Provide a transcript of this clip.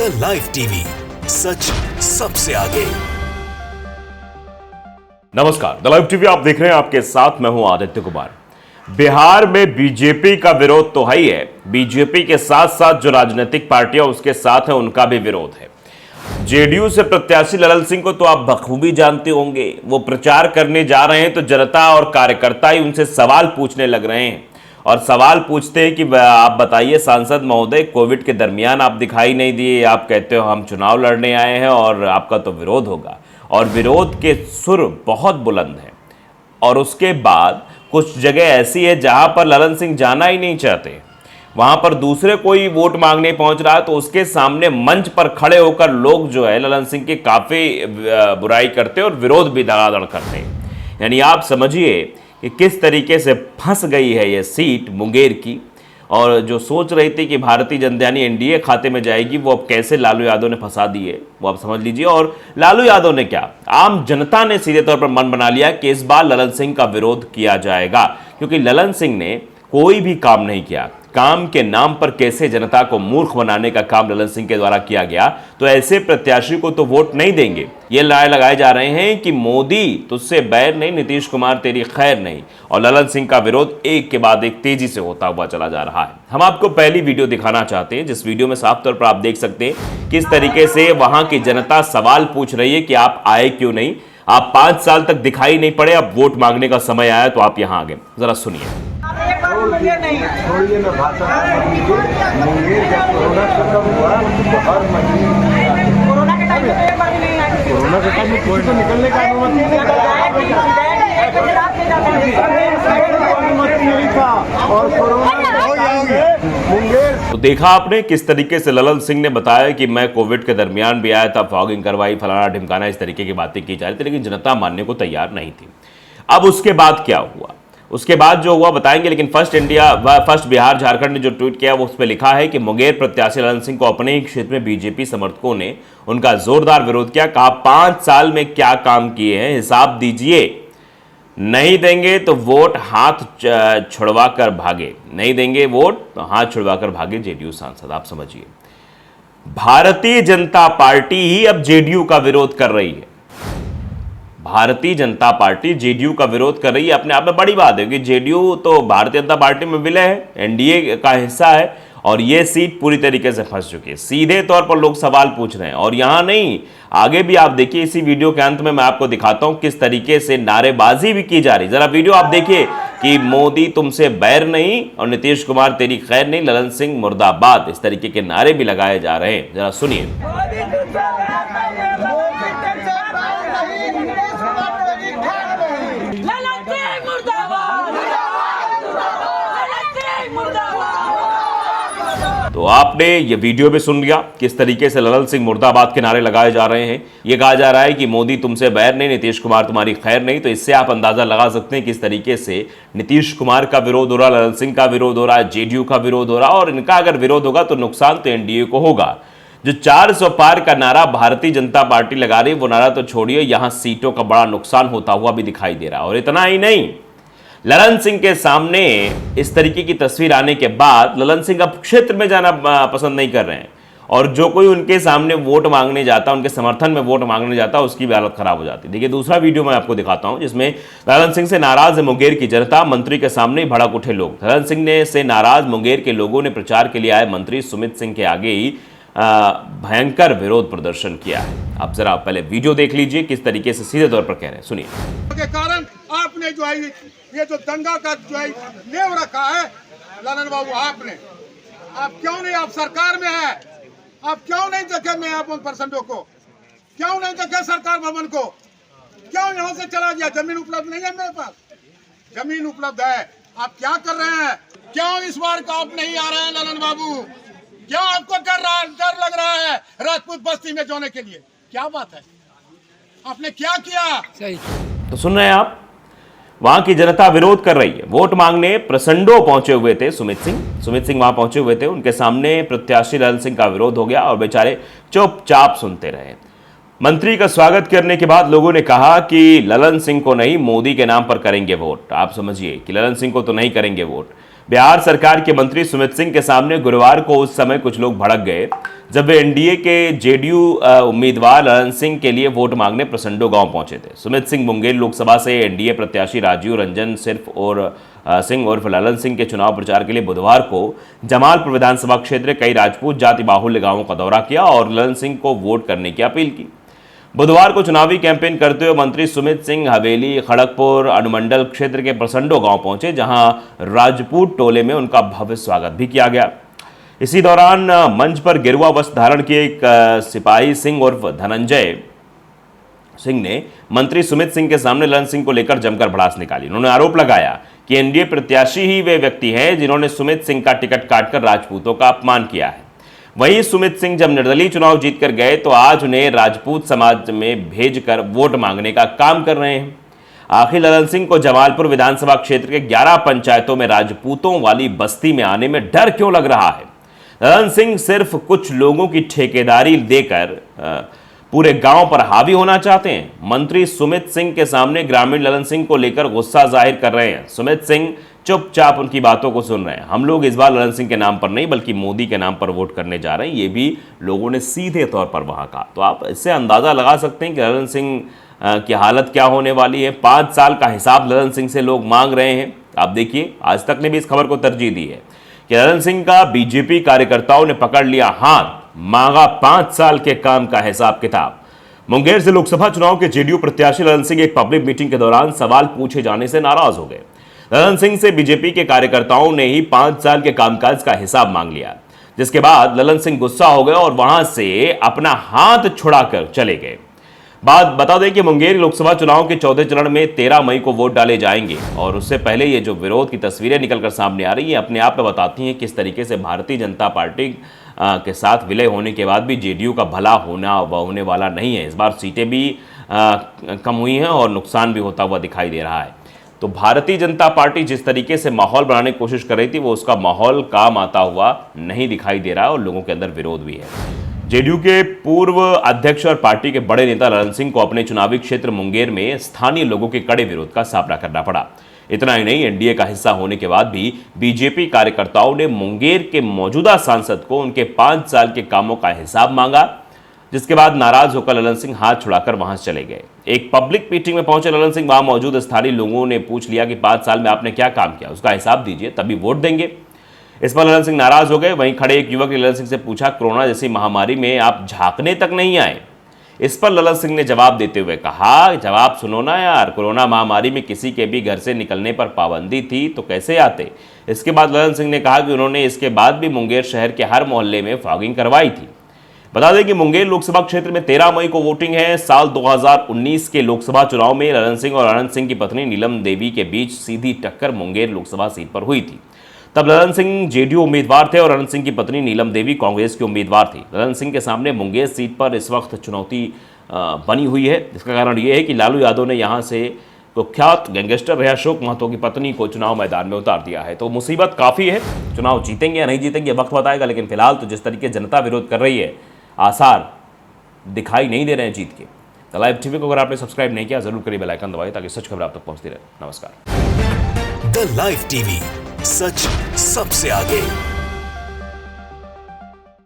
The live TV, सच सबसे आगे। नमस्कार, द लाइव टीवी आप देख रहे हैं, आपके साथ मैं हूं आदित्य कुमार। बिहार में बीजेपी का विरोध तो है ही है, बीजेपी के साथ साथ जो राजनीतिक पार्टियां उसके साथ हैं उनका भी विरोध है। जेडीयू से प्रत्याशी ललन सिंह को तो आप बखूबी जानते होंगे, वो प्रचार करने जा रहे हैं तो जनता और कार्यकर्ता ही उनसे सवाल पूछने लग रहे हैं और सवाल पूछते हैं कि आप बताइए सांसद महोदय, कोविड के दरमियान आप दिखाई नहीं दिए, आप कहते हो हम चुनाव लड़ने आए हैं और आपका तो विरोध होगा, और विरोध के सुर बहुत बुलंद हैं। और उसके बाद कुछ जगह ऐसी है जहां पर ललन सिंह जाना ही नहीं चाहते, वहां पर दूसरे कोई वोट मांगने पहुंच रहा है तो उसके सामने मंच पर खड़े होकर लोग जो है ललन सिंह की काफ़ी बुराई करते और विरोध भी धड़ाधड़ करते हैं। यानी आप समझिए कि किस तरीके से फंस गई है ये सीट मुंगेर की, और जो सोच रही थी कि भारतीय जनता यानी एनडीए खाते में जाएगी, वो अब कैसे लालू यादव ने फंसा दी है वो आप समझ लीजिए। और लालू यादव ने क्या, आम जनता ने सीधे तौर पर मन बना लिया कि इस बार ललन सिंह का विरोध किया जाएगा, क्योंकि ललन सिंह ने कोई भी काम नहीं किया। काम के नाम पर कैसे जनता को मूर्ख बनाने का काम ललन सिंह के द्वारा किया गया, तो ऐसे प्रत्याशी को तो वोट नहीं देंगे। ये नारे लगाए जा रहे हैं कि मोदी तुझसे बैर नहीं, नीतीश कुमार तेरी खैर नहीं, और ललन सिंह का विरोध एक के बाद एक तेजी से होता हुआ चला जा रहा है। हम आपको पहली वीडियो दिखाना चाहते हैं, जिस वीडियो में साफ तौर पर आप देख सकते हैं किस तरीके से वहां की जनता सवाल पूछ रही है कि आप आए क्यों नहीं, आप 5 साल तक दिखाई नहीं पड़े, अब वोट मांगने का समय आया तो आप यहां आ गए। जरा सुनिए। छोड़िए ना भाषा, मुंगेर जब कोरोना खत्म हुआ तो हर महीने कोरोना के टाइम में कोई तो निकलने का अनुमति नहीं था और मुंगेर। तो देखा आपने किस तरीके से ललन सिंह ने बताया कि मैं कोविड के दरमियान भी आया था, फॉगिंग करवाई, फलाना ढिमकाना, इस तरीके की बातें की जा रही थी, लेकिन जनता मानने को तैयार नहीं थी। अब उसके बाद क्या हुआ, उसके बाद जो हुआ बताएंगे, लेकिन फर्स्ट बिहार झारखंड ने जो ट्वीट किया वो उस पर लिखा है कि मुंगेर प्रत्याशी ललन सिंह को अपने ही क्षेत्र में बीजेपी समर्थकों ने उनका जोरदार विरोध किया। कहा 5 साल में क्या काम किए हैं हिसाब दीजिए, नहीं देंगे तो वोट हाथ छुड़वा कर भागे, नहीं देंगे वोट तो हाथ छुड़वा कर भागे जेडीयू सांसद। आप समझिए, भारतीय जनता पार्टी ही अब जेडीयू का विरोध कर रही है। भारतीय जनता पार्टी जेडीयू का विरोध कर रही है। अपने आप में बड़ी बात है कि जेडीयू तो भारतीय जनता पार्टी में विलय है, एनडीए का हिस्सा है, और यह सीट पूरी तरीके से फंस चुकी है। सीधे तौर पर लोग सवाल पूछ रहे हैं, और यहां नहीं, आगे भी आप देखिए, इसी वीडियो के अंत में मैं आपको दिखाता हूं किस तरीके से नारेबाजी भी की जा रही। जरा वीडियो आप देखिए कि मोदी तुमसे बैर नहीं और नीतीश कुमार तेरी खैर नहीं, ललन सिंह मुर्दाबाद, इस तरीके के नारे भी लगाए जा रहे हैं। जरा सुनिए। तो आपने ये वीडियो भी सुन लिया किस तरीके से ललन सिंह मुर्दाबाद के नारे लगाए जा रहे हैं। ये कहा जा रहा है कि मोदी तुमसे बैर नहीं, नीतीश कुमार तुम्हारी खैर नहीं। तो इससे आप अंदाजा लगा सकते हैं किस तरीके से नीतीश कुमार का विरोध हो रहा, ललन सिंह का विरोध हो रहा है, जेडीयू का विरोध हो रहा, और इनका अगर विरोध होगा तो नुकसान तो एनडीए को होगा। जो 400 पार का नारा भारतीय जनता पार्टी लगा रही है, वो नारा तो छोड़िए, यहां सीटों का बड़ा नुकसान होता हुआ भी दिखाई दे रहा है। और इतना ही नहीं, ललन सिंह के सामने इस तरीके की तस्वीर आने के बाद ललन सिंह अब क्षेत्र में जाना पसंद नहीं कर रहे हैं, और जो कोई उनके सामने वोट मांगने जाता, उनके समर्थन में वोट मांगने जाता, उसकी भी हालत खराब हो जाती। देखिए दूसरा वीडियो मैं आपको दिखाता हूं, जिसमें ललन सिंह से नाराज मुंगेर की जनता, मंत्री के सामने भड़क उठे लोग। ललन सिंह से नाराज मुंगेर के लोगों ने प्रचार के लिए आए मंत्री सुमित सिंह के आगे ही भयंकर विरोध प्रदर्शन किया है। आप जरा पहले वीडियो देख लीजिए किस तरीके से सीधे तौर पर कह रहे हैं, सुनिए। के कारण आपने जो है ये जो दंगा का जो है नेव रखा है ललन बाबू, आपने, आप क्यों नहीं, आप सरकार में है, आप क्यों नहीं देखे मैं आप उन परसेंटों को, क्यों नहीं देखे सरकार भवन को, क्यों यहाँ से चला गया? जमीन उपलब्ध नहीं है मेरे पास, जमीन उपलब्ध है, आप क्या कर रहे हैं? क्यों इस बार का आप नहीं आ रहे हैं ललन बाबू? क्यों आपको डर लग रहा है राजपूत बस्ती में जाने के लिए? क्या बात है, आपने क्या किया? सही तो सुन रहे हैं आप, वहां की जनता विरोध कर रही है। वोट मांगने प्रसंडो पहुंचे हुए थे सुमित सिंह वहां पहुंचे हुए थे, उनके सामने प्रत्याशी ललन सिंह का विरोध हो गया और बेचारे चुपचाप सुनते रहे। मंत्री का स्वागत करने के बाद लोगों ने कहा कि ललन सिंह को नहीं, मोदी के नाम पर करेंगे वोट। आप समझिए कि ललन सिंह को तो नहीं करेंगे वोट। बिहार सरकार के मंत्री सुमित सिंह के सामने गुरुवार को उस समय कुछ लोग भड़क गए। जब वे एनडीए के जेडीयू उम्मीदवार ललन सिंह के लिए वोट मांगने प्रसंडो गांव पहुंचे थे। सुमित सिंह मुंगेर लोकसभा से एनडीए प्रत्याशी राजीव रंजन सिंह उर्फ ललन सिंह के चुनाव प्रचार के लिए बुधवार को जमालपुर विधानसभा क्षेत्र कई राजपूत जाति बाहुल्य गांवों का दौरा किया और ललन सिंह को वोट करने की अपील की। बुधवार को चुनावी कैंपेन करते हुए मंत्री सुमित सिंह हवेली खड़गपुर अनुमंडल क्षेत्र के प्रसंडो गांव पहुंचे, जहां राजपूत टोले में उनका भव्य स्वागत भी किया गया। इसी दौरान मंच पर गेरुआ वस्त्र धारण किए एक सिपाही सिंह उर्फ धनंजय सिंह ने मंत्री सुमित सिंह के सामने ललन सिंह को लेकर जमकर भड़ास निकाली। उन्होंने आरोप लगाया कि एनडीए प्रत्याशी ही वे व्यक्ति हैं जिन्होंने सुमित सिंह का टिकट काटकर राजपूतों का अपमान किया है। वहीं सुमित सिंह जब निर्दलीय चुनाव जीतकर गए तो आज उन्हें राजपूत समाज में भेजकर वोट मांगने का काम कर रहे हैं। आखिर ललन सिंह को जमालपुर विधानसभा क्षेत्र के 11 पंचायतों में राजपूतों वाली बस्ती में आने में डर क्यों लग रहा है? ललन सिंह सिर्फ कुछ लोगों की ठेकेदारी देकर पूरे गांव पर हावी होना चाहते हैं। मंत्री सुमित सिंह के सामने ग्रामीण ललन सिंह को लेकर गुस्सा जाहिर कर रहे हैं। सुमित सिंह चुपचाप उनकी बातों को सुन रहे हैं। हम लोग इस बार ललन सिंह के नाम पर नहीं बल्कि मोदी के नाम पर वोट करने जा रहे हैं, ये भी लोगों ने सीधे तौर पर वहां कहा। तो आप इससे अंदाजा लगा सकते हैं कि ललन सिंह की हालत क्या होने वाली है। 5 साल का हिसाब ललन सिंह से लोग मांग रहे हैं। आप देखिए, आज तक ने भी इस खबर को तरजीह दी है कि ललन सिंह का बीजेपी कार्यकर्ताओं ने पकड़ लिया हाथ, मांगा 5 साल के काम का हिसाब किताब। मुंगेर से लोकसभा चुनाव के जेडीयू प्रत्याशी ललन सिंह एक पब्लिक मीटिंग के दौरान सवाल पूछे जाने से नाराज हो गए। ललन सिंह से बीजेपी के कार्यकर्ताओं ने ही 5 साल के कामकाज का हिसाब मांग लिया, जिसके बाद ललन सिंह गुस्सा हो गए और वहां से अपना हाथ छुड़ाकर चले गए। बात बता दें कि मुंगेर लोकसभा चुनाव के 14 चरण में 13 मई को वोट डाले जाएंगे और उससे पहले ये जो विरोध की तस्वीरें निकलकर सामने आ रही है अपने आप में बताती हैं किस तरीके से भारतीय जनता पार्टी के साथ विलय होने के बाद भी जेडीयू का भला होने वाला नहीं है। इस बार सीटें भी कम हुई हैं और नुकसान भी होता हुआ दिखाई दे रहा है। तो भारतीय जनता पार्टी जिस तरीके से माहौल बनाने की कोशिश कर रही थी वो उसका माहौल काम आता हुआ नहीं दिखाई दे रहा है और लोगों के अंदर विरोध भी है। जेडीयू के पूर्व अध्यक्ष और पार्टी के बड़े नेता ललन सिंह को अपने चुनावी क्षेत्र मुंगेर में स्थानीय लोगों के कड़े विरोध का सामना करना पड़ा। इतना ही नहीं, एनडीए का हिस्सा होने के बाद भी बीजेपी कार्यकर्ताओं ने मुंगेर के मौजूदा सांसद को उनके 5 साल के कामों का हिसाब मांगा, जिसके बाद नाराज होकर ललन सिंह हाथ छुड़ाकर वहां से चले गए। एक पब्लिक मीटिंग में पहुंचे ललन सिंह, वहां मौजूद स्थानीय लोगों ने पूछ लिया कि 5 साल में आपने क्या काम किया, उसका हिसाब दीजिए तभी वोट देंगे। इस पर ललन सिंह नाराज हो गए। वहीं खड़े एक युवक ने ललन सिंह से पूछा, कोरोना जैसी महामारी में आप झांकने तक नहीं आए? इस पर ललन सिंह ने जवाब देते हुए कहा, जवाब सुनो ना यार, कोरोना महामारी में किसी के भी घर से निकलने पर पाबंदी थी तो कैसे आते। इसके बाद ललन सिंह ने कहा कि उन्होंने इसके बाद भी मुंगेर शहर के हर मोहल्ले में फॉगिंग करवाई थी। बता दें कि मुंगेर लोकसभा क्षेत्र में 13 मई को वोटिंग है। साल 2019 के लोकसभा चुनाव में ललन सिंह और अनंत सिंह की पत्नी नीलम देवी के बीच सीधी टक्कर मुंगेर लोकसभा सीट पर हुई थी। तब ललन सिंह जेडीयू उम्मीदवार थे और अनंत सिंह की पत्नी नीलम देवी कांग्रेस के उम्मीदवार थी। ललन सिंह के सामने मुंगेर सीट पर इस वक्त चुनौती बनी हुई है। इसका कारण यह है कि लालू यादव ने यहां से कुख्यात गैंगस्टर रहे अशोक महतो की पत्नी को चुनाव मैदान में उतार दिया है। तो मुसीबत काफ़ी है। चुनाव जीतेंगे या नहीं जीतेंगे वक्त बताएगा, लेकिन फिलहाल तो जिस तरीके जनता विरोध कर रही है, आसार दिखाई नहीं दे रहे हैं जीत के। द लाइव टीवी को अगर आपने सब्सक्राइब नहीं किया जरूर करिए, बेल आइकन दबाइए ताकि सच खबर आप तक पहुंचती रहे। नमस्कार। द लाइव टीवी, सच सबसे आगे।